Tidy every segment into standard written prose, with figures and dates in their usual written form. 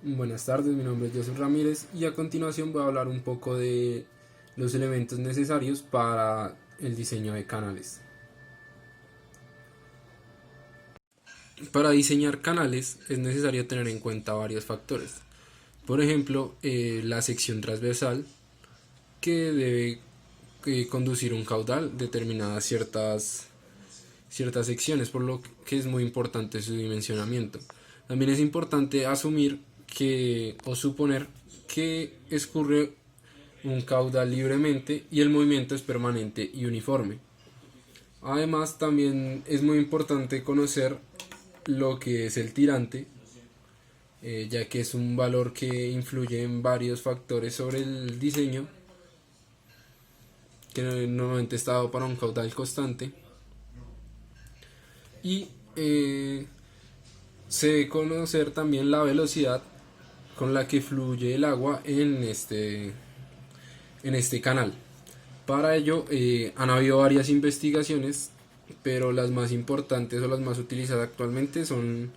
Buenas tardes, mi nombre es Joseph Ramírez y a continuación voy a hablar un poco de los elementos necesarios para el diseño de canales. Para diseñar canales es necesario tener en cuenta varios factores. Por ejemplo, la sección transversal que debe conducir un caudal determinadas ciertas secciones, por lo que es muy importante su dimensionamiento. También es importante asumir o suponer que escurre un caudal libremente y el movimiento es permanente y uniforme. Además, también es muy importante conocer lo que es el tirante, ya que es un valor que influye en varios factores sobre el diseño, que normalmente está dado para un caudal constante. Y se debe conocer también la velocidad con la que fluye el agua en este canal. Para ello han habido varias investigaciones, pero las más importantes o las más utilizadas actualmente son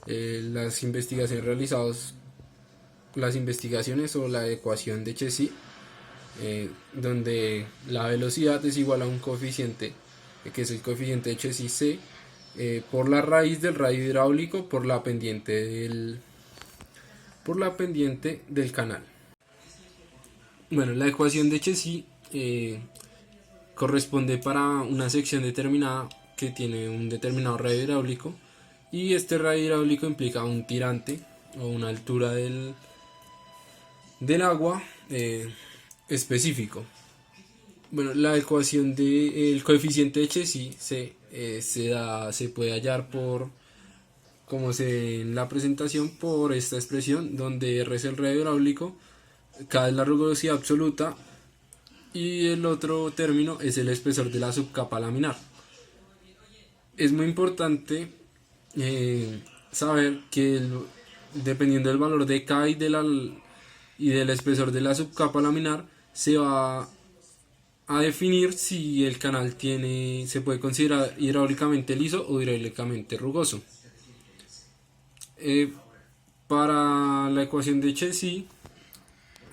las investigaciones realizadas, las investigaciones o la ecuación de Chesi, donde la velocidad es igual a un coeficiente, que es el coeficiente de Chesi C, por la raíz del radio hidráulico por la pendiente del canal. Bueno, la ecuación de Chesi corresponde para una sección determinada que tiene un determinado radio hidráulico y este radio hidráulico implica un tirante o una altura del agua específico. Bueno, la ecuación del coeficiente de Chesi se puede hallar como se ve en la presentación, por esta expresión donde R es el radio hidráulico, K es la rugosidad absoluta y el otro término es el espesor de la subcapa laminar. Es muy importante saber que dependiendo del valor de K y del espesor de la subcapa laminar, se va a definir si el canal se puede considerar hidráulicamente liso o hidráulicamente rugoso. Para la ecuación de Chesi,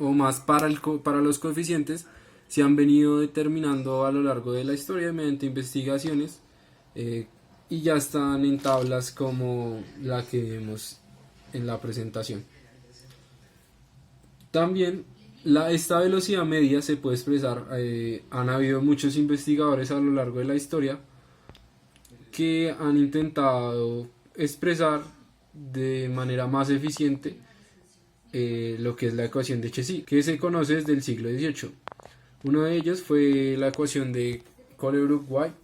o más para los coeficientes, se han venido determinando a lo largo de la historia mediante investigaciones, y ya están en tablas como la que vemos en la presentación. También esta velocidad media se puede expresar, han habido muchos investigadores a lo largo de la historia que han intentado expresar de manera más eficiente lo que es la ecuación de Chesi, que se conoce desde el siglo XVIII. Uno de ellos fue la ecuación de Colebrook-White,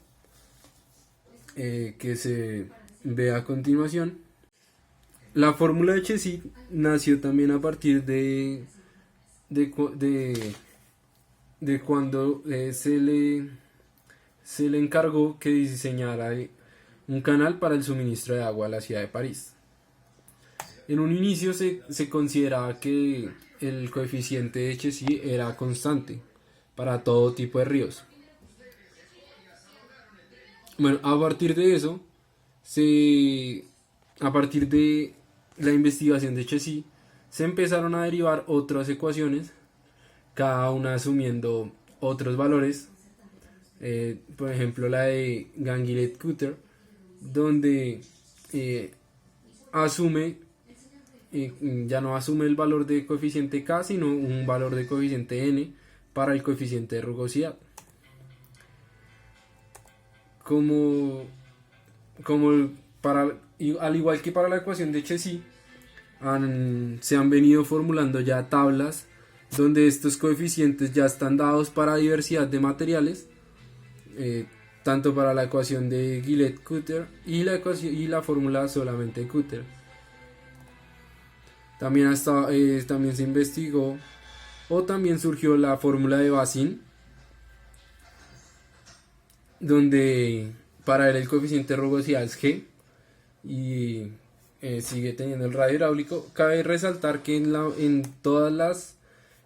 que se ve a continuación. La fórmula de Chesi nació también a partir de cuando se le encargó que diseñara un canal para el suministro de agua a la ciudad de París. En un inicio se consideraba que el coeficiente de Chesi era constante para todo tipo de ríos. Bueno, a partir de eso, a partir de la investigación de Chesi, se empezaron a derivar otras ecuaciones, cada una asumiendo otros valores. Por ejemplo, la de Ganguillet-Cutter, donde asume ya no asume el valor de coeficiente K, sino un valor de coeficiente N para el coeficiente de rugosidad. Como, al igual que para la ecuación de Chesi, se han venido formulando ya tablas donde estos coeficientes ya están dados para diversidad de materiales, tanto para la ecuación de Gillet-Cutter y la fórmula solamente Cutter. También se investigó o también surgió la fórmula de Bazin, donde para él el coeficiente de rugosidad es G y sigue teniendo el radio hidráulico. Cabe resaltar que en todas las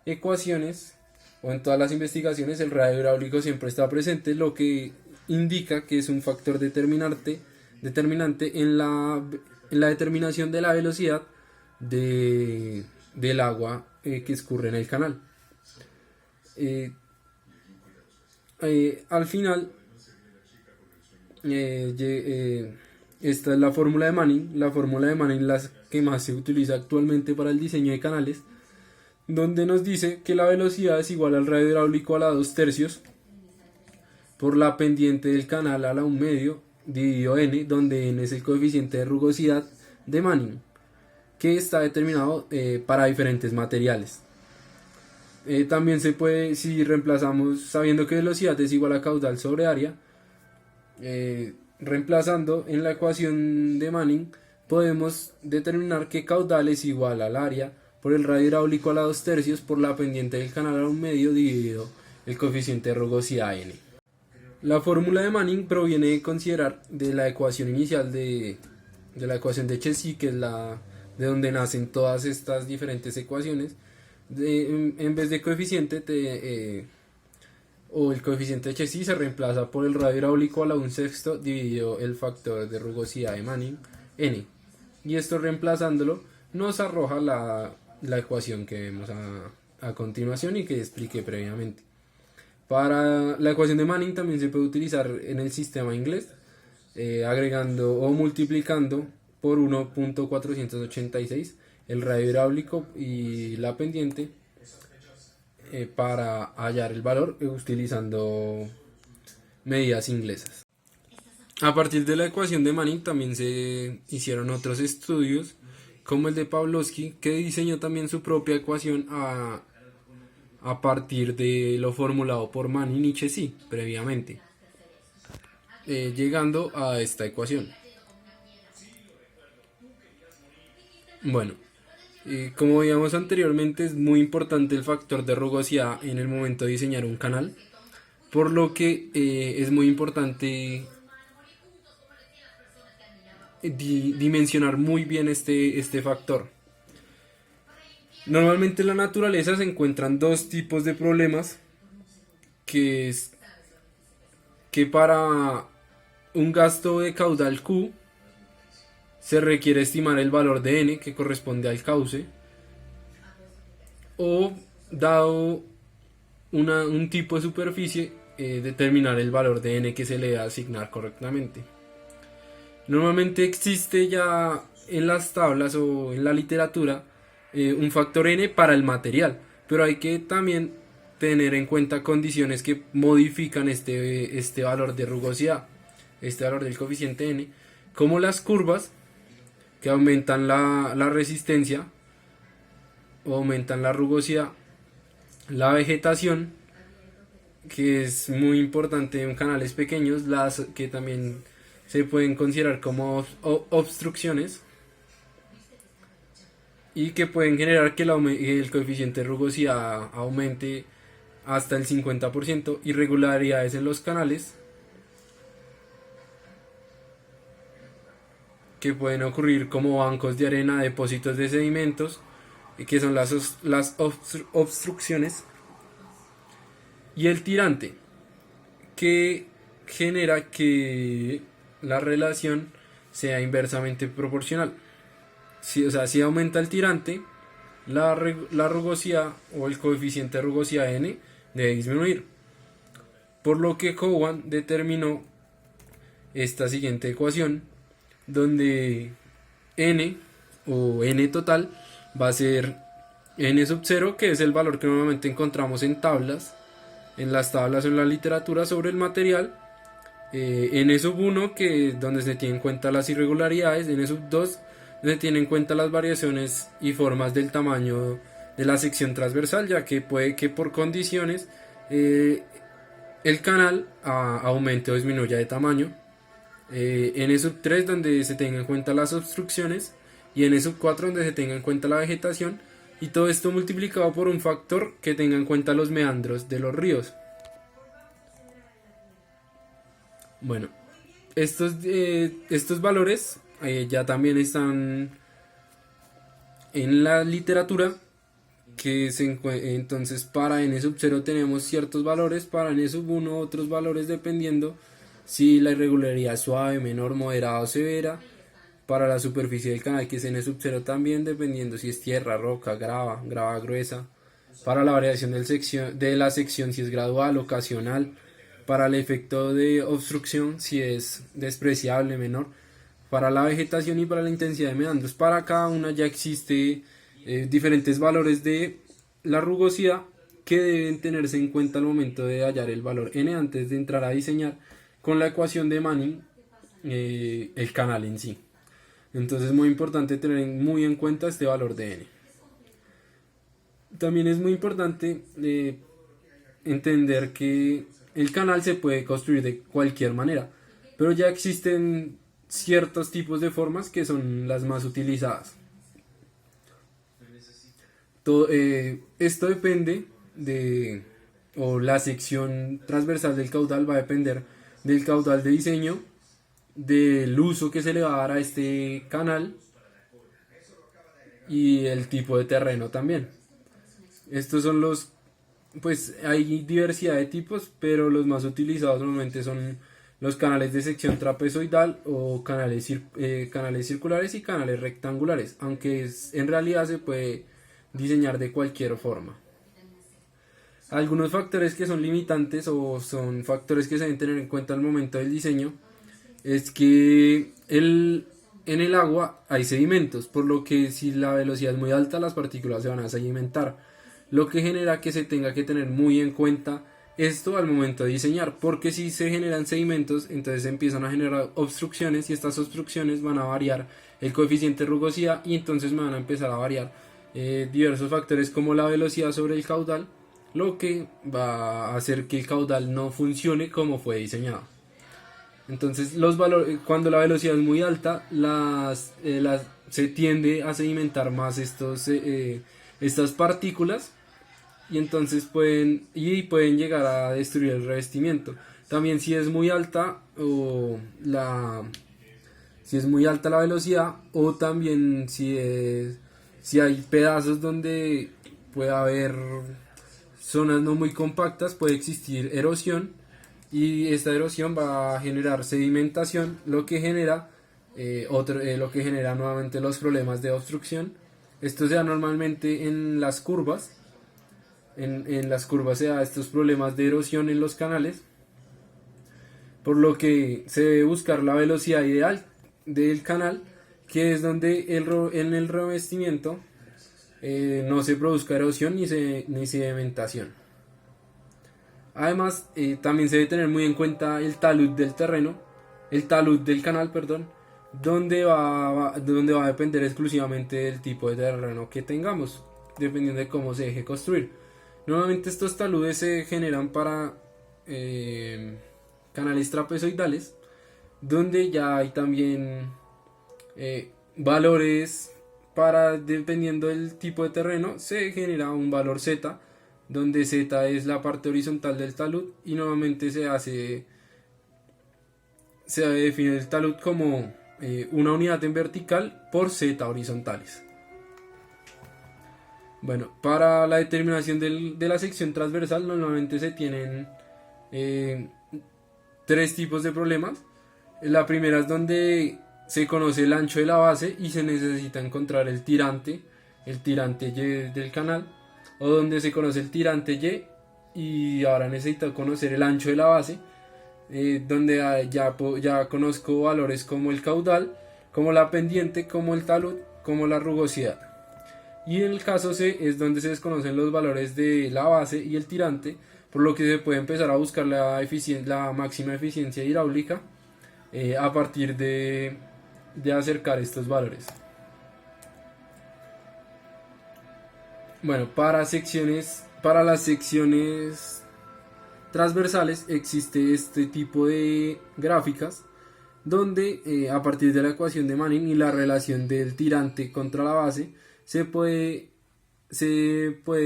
ecuaciones o en todas las investigaciones el radio hidráulico siempre está presente, lo que indica que es un factor determinante en la determinación de la velocidad del agua que escurre en el canal. Eh, Al final, esta es la fórmula de Manning. La fórmula de Manning es la que más se utiliza actualmente para el diseño de canales, donde nos dice que la velocidad es igual al radio hidráulico a la 2/3 por la pendiente del canal a la 1/2 dividido n, donde n es el coeficiente de rugosidad de Manning, que está determinado para diferentes materiales. También se puede, si reemplazamos, sabiendo que velocidad es igual a caudal sobre área, reemplazando en la ecuación de Manning, podemos determinar que caudal es igual al área por el radio hidráulico a la 2/3 por la pendiente del canal a la 1/2 dividido el coeficiente de rugosidad n. La fórmula de Manning proviene de considerar de la ecuación inicial de la ecuación de Cauchy, que es de donde nacen todas estas diferentes ecuaciones. En vez de coeficiente o el coeficiente de Cauchy se reemplaza por el radio hidráulico a la 1/6 dividido el factor de rugosidad de Manning n, y esto reemplazándolo nos arroja la ecuación que vemos a continuación y que expliqué previamente. Para la ecuación de Manning también se puede utilizar en el sistema inglés, agregando o multiplicando por 1.486 el radio hidráulico y la pendiente para hallar el valor utilizando medidas inglesas. A partir de la ecuación de Manning también se hicieron otros estudios, como el de Pavlovsky, que diseñó también su propia ecuación a partir de lo formulado por Manning y Cauchy previamente, llegando a esta ecuación. Bueno, como veíamos anteriormente, es muy importante el factor de rugosidad en el momento de diseñar un canal, por lo que es muy importante dimensionar muy bien este factor. Normalmente en la naturaleza se encuentran dos tipos de problemas, que es que para un gasto de caudal Q se requiere estimar el valor de n que corresponde al cauce, o dado un tipo de superficie, determinar el valor de n que se le va a asignar correctamente. Normalmente existe ya en las tablas o en la literatura un factor n para el material, pero hay que también tener en cuenta condiciones que modifican este valor de rugosidad, este valor del coeficiente n, como las curvas que aumentan la resistencia o aumentan la rugosidad, la vegetación, que es muy importante en canales pequeños, las que también se pueden considerar como obstrucciones y que pueden generar que el coeficiente de rugosidad aumente hasta el 50%, irregularidades en los canales que pueden ocurrir como bancos de arena, depósitos de sedimentos, que son las obstrucciones, y el tirante, que genera que la relación sea inversamente proporcional. Si aumenta el tirante, la rugosidad o el coeficiente de rugosidad n debe disminuir. Por lo que Cowan determinó esta siguiente ecuación, donde n o n total va a ser n sub 0, que es el valor que normalmente encontramos en las tablas o en la literatura sobre el material, n sub 1, que es donde se tienen en cuenta las irregularidades, n sub 2, donde se tienen en cuenta las variaciones y formas del tamaño de la sección transversal, ya que puede que por condiciones el canal aumente o disminuya de tamaño, n sub 3, donde se tengan en cuenta las obstrucciones, y n sub 4, donde se tenga en cuenta la vegetación, y todo esto multiplicado por un factor que tenga en cuenta los meandros de los ríos. Bueno, estos valores ya también están en la literatura, entonces para n sub 0 tenemos ciertos valores, para n sub 1 otros valores, dependiendo si la irregularidad es suave, menor, moderada o severa, para la superficie del canal, que es n sub 0 también, dependiendo si es tierra, roca, grava gruesa, para la variación de la sección si es gradual, ocasional, para el efecto de obstrucción si es despreciable, menor, para la vegetación y para la intensidad de meandros. Para cada una ya existe diferentes valores de la rugosidad que deben tenerse en cuenta al momento de hallar el valor n antes de entrar a diseñar con la ecuación de Manning el canal en sí. Entonces es muy importante tener muy en cuenta este valor de n. También es muy importante entender que el canal se puede construir de cualquier manera, pero ya existen ciertos tipos de formas que son las más utilizadas. Esto depende o la sección transversal del caudal va a depender del caudal de diseño, del uso que se le va a dar a este canal y el tipo de terreno también. Estos son pues hay diversidad de tipos, pero los más utilizados normalmente son los canales de sección trapezoidal o canales circulares y canales rectangulares, aunque en realidad se puede diseñar de cualquier forma. Algunos factores que son limitantes o son factores que se deben tener en cuenta al momento del diseño es que en el agua hay sedimentos, por lo que si la velocidad es muy alta las partículas se van a sedimentar, lo que genera que se tenga que tener muy en cuenta esto al momento de diseñar, porque si se generan sedimentos entonces se empiezan a generar obstrucciones y estas obstrucciones van a variar el coeficiente de rugosidad y entonces van a empezar a variar diversos factores como la velocidad sobre el caudal, lo que va a hacer que el caudal no funcione como fue diseñado. Entonces cuando la velocidad es muy alta se tiende a sedimentar más estas partículas y entonces pueden llegar a destruir el revestimiento. También si es muy alta la velocidad, o también si hay pedazos donde puede haber zonas no muy compactas, puede existir erosión y esta erosión va a generar sedimentación, lo que genera nuevamente los problemas de obstrucción. Esto se da normalmente en las curvas. En las curvas se da estos problemas de erosión en los canales, por lo que se debe buscar la velocidad ideal del canal, que es donde en el revestimiento no se produzca erosión ni sedimentación. Además, también se debe tener muy en cuenta el talud del canal, perdón, donde va a depender exclusivamente del tipo de terreno que tengamos, dependiendo de cómo se deje construir. Normalmente estos taludes se generan para canales trapezoidales, donde ya hay también valores dependiendo del tipo de terreno, se genera un valor Z, donde Z es la parte horizontal del talud y normalmente se define el talud como una unidad en vertical por Z horizontales. Bueno, para la determinación de la sección transversal normalmente se tienen tres tipos de problemas. La primera es donde se conoce el ancho de la base y se necesita encontrar el tirante Y del canal, o donde se conoce el tirante Y ahora necesito conocer el ancho de la base, donde ya conozco valores como el caudal, como la pendiente, como el talud, como la rugosidad. Y en el caso C es donde se desconocen los valores de la base y el tirante, por lo que se puede empezar a buscar la máxima eficiencia hidráulica a partir de acercar estos valores. Bueno, para las secciones transversales existe este tipo de gráficas donde a partir de la ecuación de Manning y la relación del tirante contra la base se puede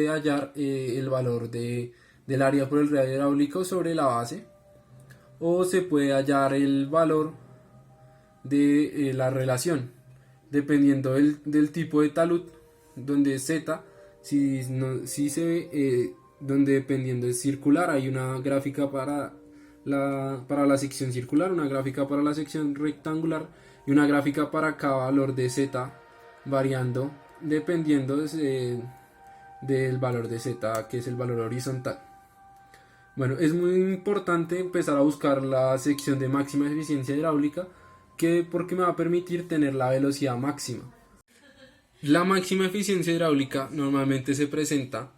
hallar el valor del área por el radio hidráulico sobre la base, o se puede hallar el valor de la relación dependiendo del tipo de talud, donde Z donde dependiendo es circular, hay una gráfica para la sección circular, una gráfica para la sección rectangular y una gráfica para cada valor de z, variando dependiendo del valor de z, que es el valor horizontal. Bueno, es muy importante empezar a buscar la sección de máxima eficiencia hidráulica, porque me va a permitir tener la velocidad máxima. La máxima eficiencia hidráulica normalmente se presenta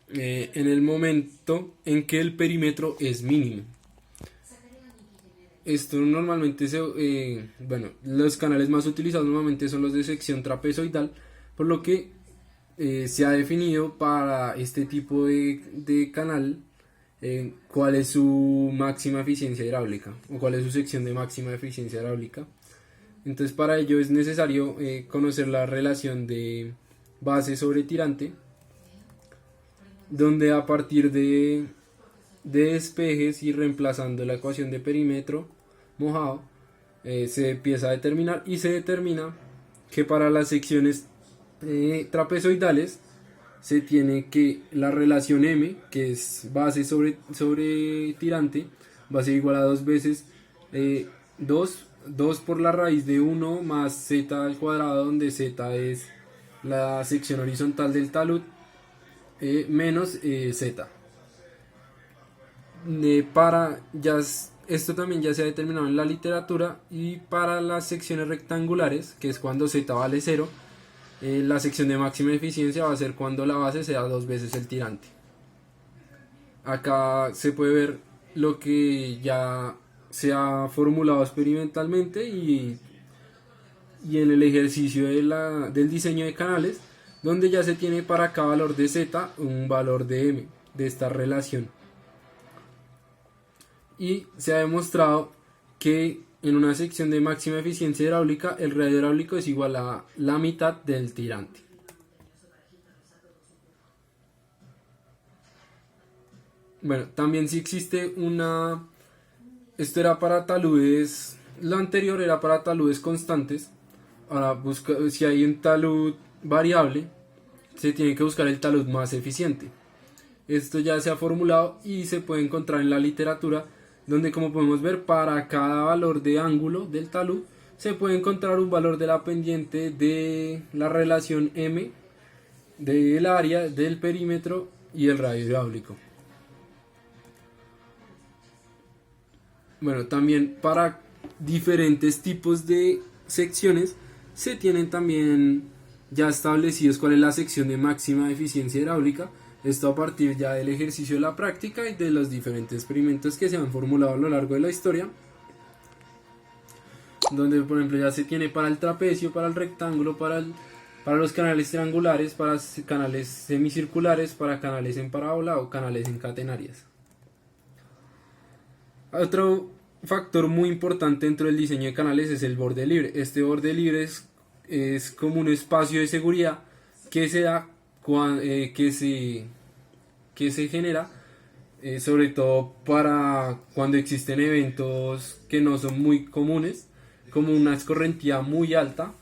en el momento en que el perímetro es mínimo. Esto normalmente los canales más utilizados normalmente son los de sección trapezoidal, por lo que se ha definido para este tipo de canal cuál es su máxima eficiencia hidráulica o cuál es su sección de máxima eficiencia hidráulica. Entonces, para ello es necesario conocer la relación de base sobre tirante, donde a partir de despejes y reemplazando la ecuación de perímetro mojado se empieza a determinar, y se determina que para las secciones trapezoidales se tiene que la relación M, que es base sobre tirante, va a ser igual a 2 veces 2 por la raíz de 1 más z al cuadrado, donde z es la sección horizontal del talud, menos z. Esto también ya se ha determinado en la literatura, y para las secciones rectangulares, que es cuando z vale 0, la sección de máxima eficiencia va a ser cuando la base sea 2 veces el tirante. Acá se puede ver lo que ya se ha formulado experimentalmente y en el ejercicio del diseño de canales, donde ya se tiene para cada valor de z un valor de m de esta relación. Y se ha demostrado que en una sección de máxima eficiencia hidráulica el radio hidráulico es igual a la mitad del tirante. Bueno, también si existe esto era para taludes, lo anterior era para taludes constantes. Ahora si hay un talud variable, se tiene que buscar el talud más eficiente. Esto ya se ha formulado y se puede encontrar en la literatura, donde, como podemos ver, para cada valor de ángulo del talud se puede encontrar un valor de la pendiente de la relación M, del área, del perímetro y el radio hidráulico. Bueno, también para diferentes tipos de secciones se tienen también ya establecidos cuál es la sección de máxima eficiencia hidráulica. Esto a partir ya del ejercicio de la práctica y de los diferentes experimentos que se han formulado a lo largo de la historia, donde por ejemplo ya se tiene para el trapecio, para el rectángulo, para los canales triangulares, para canales semicirculares, para canales en parábola o canales en catenarias. Otro factor muy importante dentro del diseño de canales es el borde libre. Este borde libre es como un espacio de seguridad que se da que se genera sobre todo para cuando existen eventos que no son muy comunes, como una escorrentía muy alta.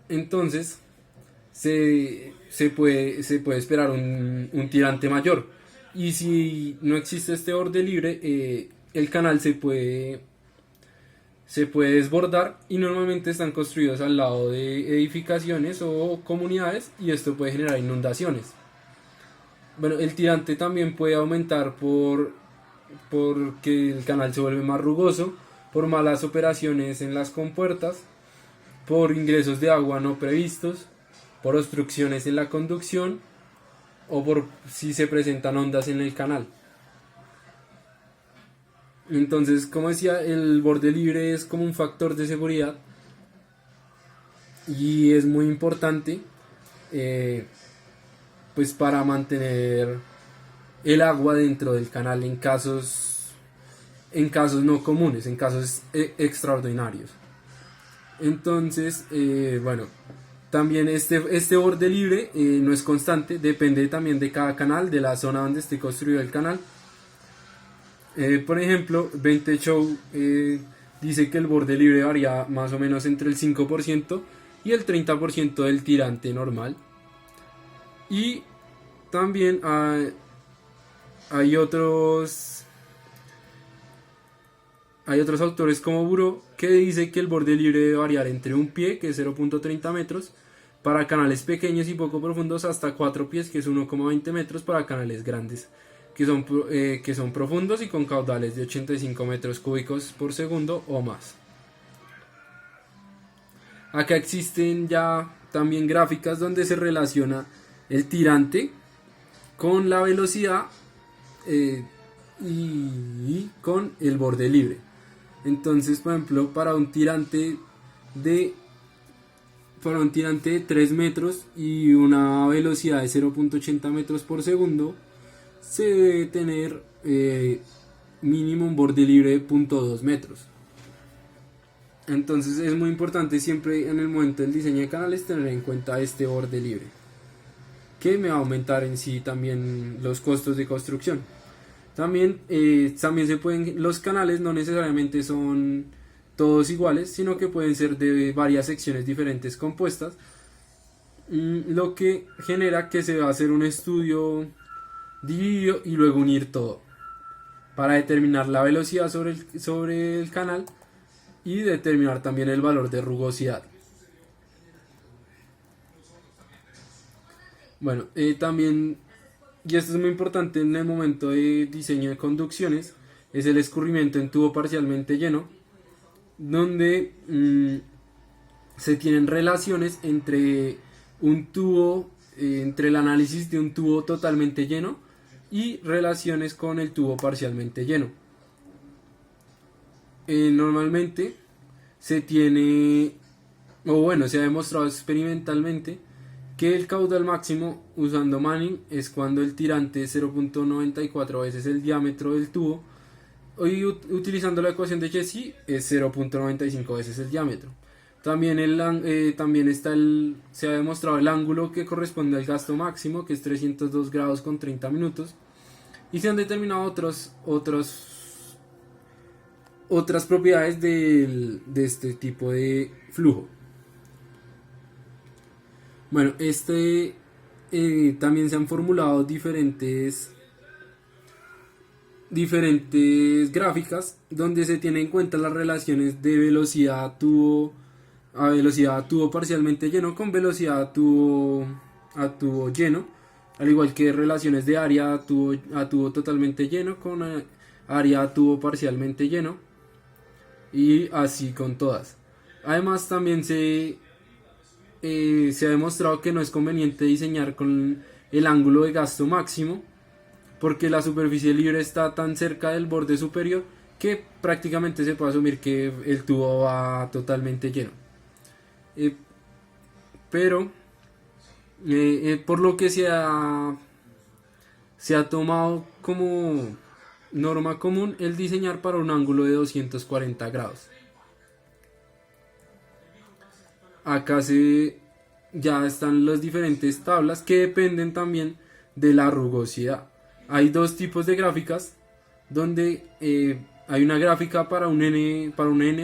Entonces se puede esperar un tirante mayor, y si no existe este borde libre, el canal se puede desbordar, y normalmente están construidos al lado de edificaciones o comunidades, y esto puede generar inundaciones. Bueno, el tirante también puede aumentar porque el canal se vuelve más rugoso, por malas operaciones en las compuertas, por ingresos de agua no previstos, por obstrucciones en la conducción o por si se presentan ondas en el canal. Entonces, como decía, el borde libre es como un factor de seguridad y es muy importante pues para mantener el agua dentro del canal en casos no comunes, en casos extraordinarios. Entonces, bueno, también este borde libre no es constante, depende también de cada canal, de la zona donde esté construido el canal. Por ejemplo, 20 Show dice que el borde libre varía más o menos entre el 5% y el 30% del tirante normal. Y también hay otros hay otros autores como Buró que dice que el borde libre debe variar entre un pie, que es 0.30 metros, para canales pequeños y poco profundos, hasta 4 pies, que es 1,20 metros para canales grandes, que son profundos y con caudales de 85 metros cúbicos por segundo o más. Acá existen ya también gráficas donde se relaciona el tirante con la velocidad y con el borde libre. Entonces, por ejemplo, para un tirante de 3 metros y una velocidad de 0.80 metros por segundo, se debe tener mínimo un borde libre de 0.2 metros. Entonces es muy importante siempre en el momento del diseño de canales tener en cuenta este borde libre, que me va a aumentar en sí también los costos de construcción. También se pueden, los canales no necesariamente son todos iguales, sino que pueden ser de varias secciones diferentes compuestas, lo que genera que se va a hacer un estudio dividido y luego unir todo para determinar la velocidad sobre el canal y determinar también el valor de rugosidad. Bueno, también, y esto es muy importante en el momento de diseño de conducciones, es el escurrimiento en tubo parcialmente lleno, donde se tienen relaciones entre un tubo, entre el análisis de un tubo totalmente lleno y relaciones con el tubo parcialmente lleno. Normalmente se ha demostrado experimentalmente que el caudal máximo usando Manning es cuando el tirante es 0.94 veces el diámetro del tubo, y utilizando la ecuación de Chesi es 0.95 veces el diámetro. También, se ha demostrado el ángulo que corresponde al gasto máximo, que es 302 grados con 30 minutos, y se han determinado otras propiedades de este tipo de flujo. Bueno, también se han formulado diferentes gráficas donde se tienen en cuenta las relaciones de velocidad a tubo parcialmente lleno con velocidad a tubo lleno, al igual que relaciones de área a tubo totalmente lleno con área a tubo parcialmente lleno, y así con todas. Además, también se ha demostrado que no es conveniente diseñar con el ángulo de gasto máximo, porque la superficie libre está tan cerca del borde superior que prácticamente se puede asumir que el tubo va totalmente lleno. Pero por lo que se ha tomado como norma común el diseñar para un ángulo de 240 grados. Acá ya están las diferentes tablas que dependen también de la rugosidad. Hay dos tipos de gráficas donde hay una gráfica para un n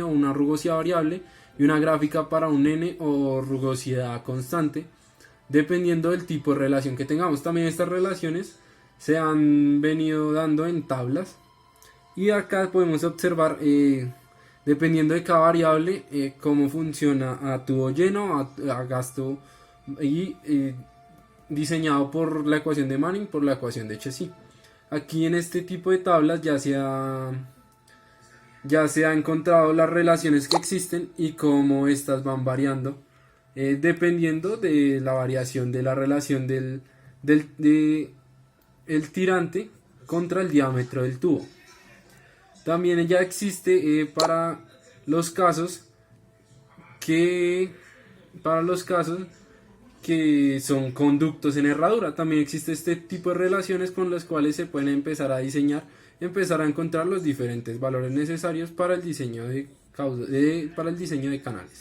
o una rugosidad variable y una gráfica para un n o rugosidad constante, dependiendo del tipo de relación que tengamos. También estas relaciones se han venido dando en tablas, y acá podemos observar dependiendo de cada variable cómo funciona a tubo lleno, a gasto, y diseñado por la ecuación de Manning, por la ecuación de Chesi. Aquí en este tipo de tablas ya se ha encontrado las relaciones que existen y cómo estas van variando dependiendo de la variación de la relación del tirante contra el diámetro del tubo. También ya existe para los casos que son conductos en herradura. También existe este tipo de relaciones con las cuales se pueden empezar a encontrar los diferentes valores necesarios para el diseño de canales.